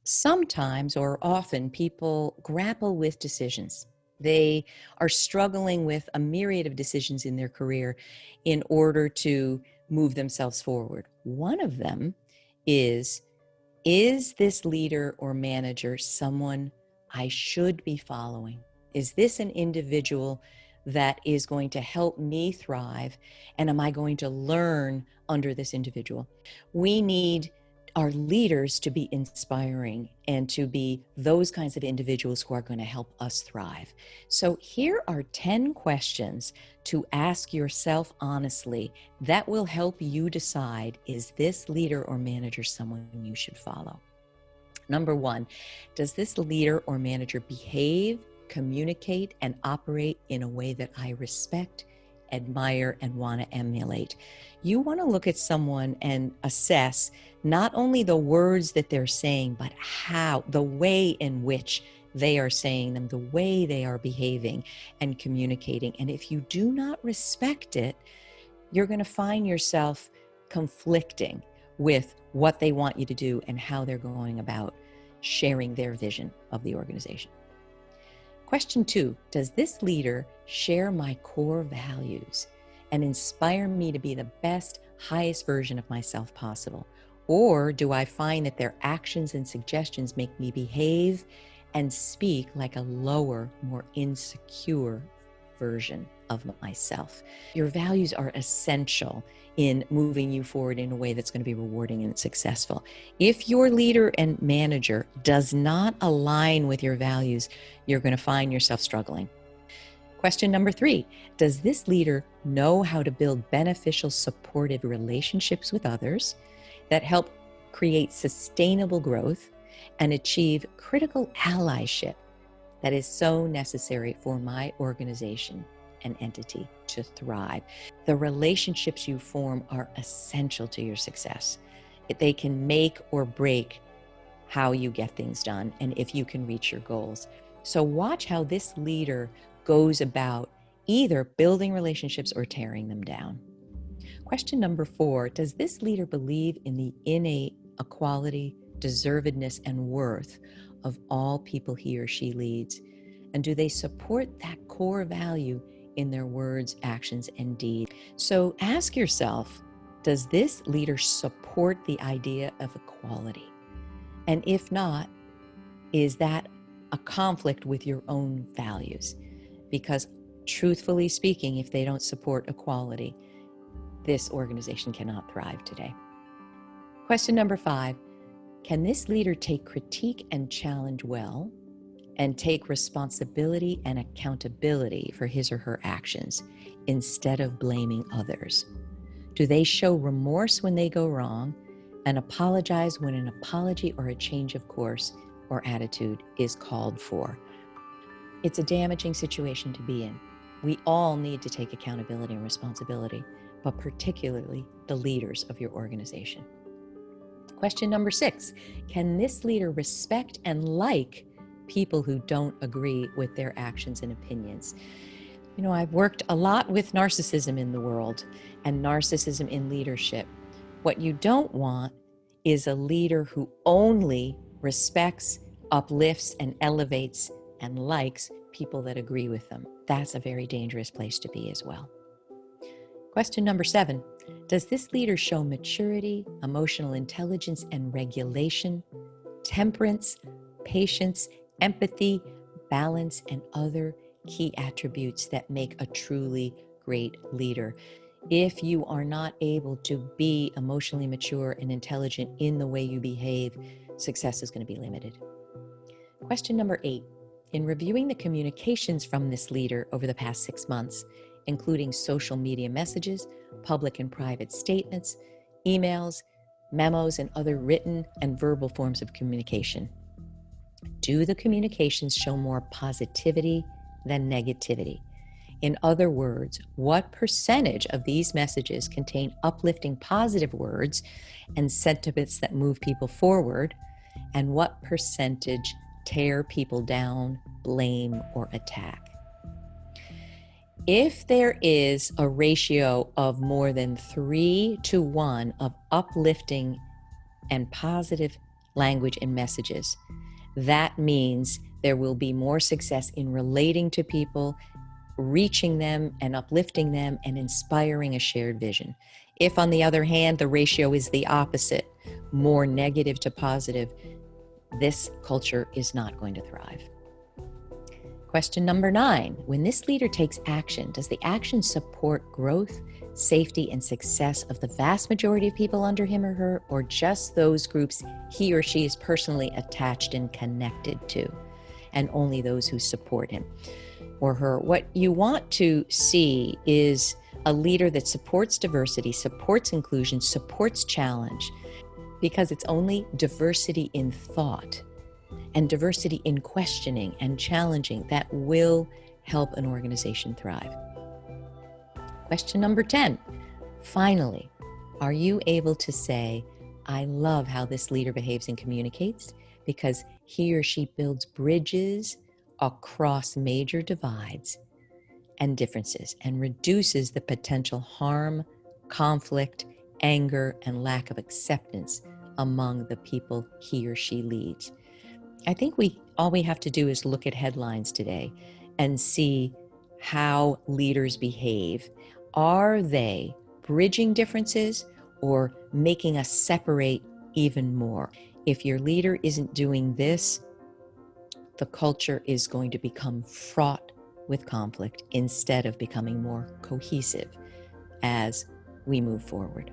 Sometimes or often people grapple with decisions. They are struggling with a myriad of decisions in their career in order to move themselves forward. One of them is this leader or manager someone I should be following? Is this an individual that is going to help me thrive? And am I going to learn under this individual? We need our leaders to be inspiring and to be those kinds of individuals who are going to help us thrive. So here are 10 questions to ask yourself honestly that will help you decide, is this leader or manager someone you should follow? Number one, does this leader or manager behave, communicate, and operate in a way that I respect, admire, and want to emulate? You want to look at someone and assess not only the words that they're saying, but how, the way in which they are saying them, the way they are behaving and communicating. And if you do not respect it, you're going to find yourself conflicting with what they want you to do and how they're going about sharing their vision of the organization. Question 2, does this leader share my core values and inspire me to be the best, highest version of myself possible? Or do I find that their actions and suggestions make me behave and speak like a lower, more insecure version of myself? Your values are essential in moving you forward in a way that's going to be rewarding and successful. If your leader and manager does not align with your values, you're going to find yourself struggling. Question number 3, does this leader know how to build beneficial, supportive relationships with others that help create sustainable growth and achieve critical allyship that is so necessary for my organization and entity to thrive? The relationships you form are essential to your success. They can make or break how you get things done and if you can reach your goals. So watch how this leader goes about either building relationships or tearing them down. Question number 4, does this leader believe in the innate equality, deservedness, and worth of all people he or she leads? And do they support that core value in their words, actions, and deeds? So ask yourself, does this leader support the idea of equality? And if not, is that a conflict with your own values? Because truthfully speaking, if they don't support equality, this organization cannot thrive today. Question number 5, can this leader take critique and challenge well and take responsibility and accountability for his or her actions instead of blaming others? Do they show remorse when they go wrong and apologize when an apology or a change of course or attitude is called for? It's a damaging situation to be in. We all need to take accountability and responsibility, but particularly the leaders of your organization. Question number 6, can this leader respect and like people who don't agree with their actions and opinions? You know, I've worked a lot with narcissism in the world and narcissism in leadership. What you don't want is a leader who only respects, uplifts, and elevates and likes people that agree with them. That's a very dangerous place to be as well. Question number 7, does this leader show maturity, emotional intelligence and regulation, temperance, patience, empathy, balance, and other key attributes that make a truly great leader? If you are not able to be emotionally mature and intelligent in the way you behave, success is going to be limited. Question number 8, in reviewing the communications from this leader over the past 6 months, including social media messages, public and private statements, emails, memos, and other written and verbal forms of communication, do the communications show more positivity than negativity? In other words, what percentage of these messages contain uplifting positive words and sentiments that move people forward, and what percentage tear people down, blame, or attack? If there is a ratio of more than 3 to 1 of uplifting and positive language, and messages. That means there will be more success in relating to people, reaching them and uplifting them, and inspiring a shared vision. If, on the other hand, the ratio is the opposite, more negative to positive, this culture is not going to thrive. Question number 9, when this leader takes action, does the action support growth, safety, and success of the vast majority of people under him or her, or just those groups he or she is personally attached and connected to, and only those who support him or her? What you want to see is a leader that supports diversity, supports inclusion, supports challenge, because it's only diversity in thought and diversity in questioning and challenging that will help an organization thrive. Question number 10. Finally, are you able to say, I love how this leader behaves and communicates because he or she builds bridges across major divides and differences and reduces the potential harm, conflict, anger, and lack of acceptance among the people he or she leads? I think all we have to do is look at headlines today and see how leaders behave. Are they bridging differences or making us separate even more? If your leader isn't doing this, the culture is going to become fraught with conflict instead of becoming more cohesive as we move forward.